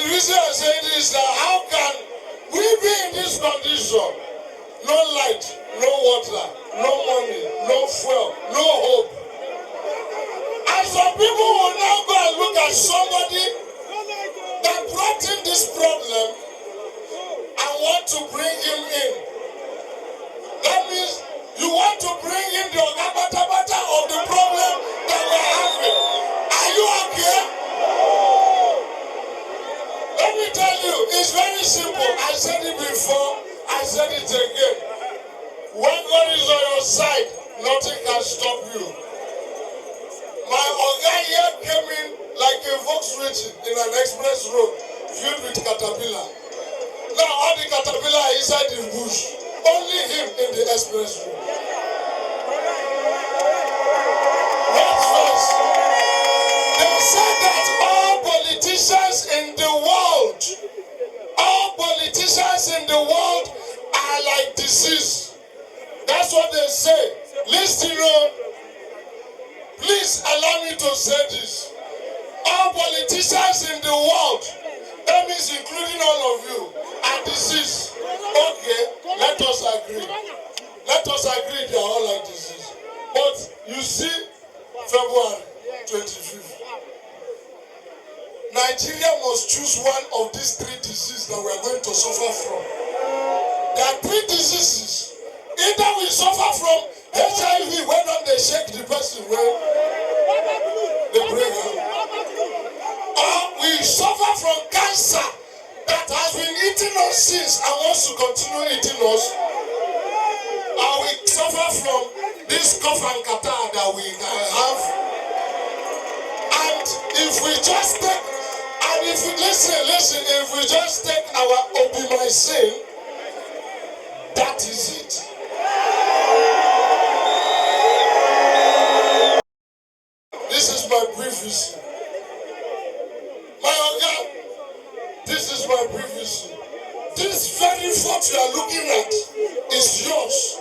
the reason I say this is that how can we be in this condition? No light, no water, no money, no fuel, no hope. And some people will now go and look at somebody that brought in this problem and want to bring him in. That means you want to bring in the Ogabata of the problem that we're having. Are you okay? Let me tell you, it's very simple. I said it before, I said it again. When God is on your side, nothing can stop you. My Oga here came in like a Volkswagen in an express road filled with caterpillar. Now all the caterpillar are inside the bush. Only him in the express road. Next verse. They said that all politicians in the world are like disease. That's what they say. Listen, please allow me to say this. All politicians in the world, that means including all of you, are disease. Okay, let us agree. Let us agree they are all like disease. But you see, February 25th, Nigeria must choose one of these three diseases that we are going to suffer from. There are three diseases. Either we suffer from HIV, when they shake the person where they bring out, or we suffer from cancer that has been eating us since and wants to continue eating us, or we suffer from this cough and catarrh that we have. And if we just take, and if we listen, if we just take our obimycin, that is it. This is my privacy. My Oga, this is my privacy. This very photo you are looking at is yours.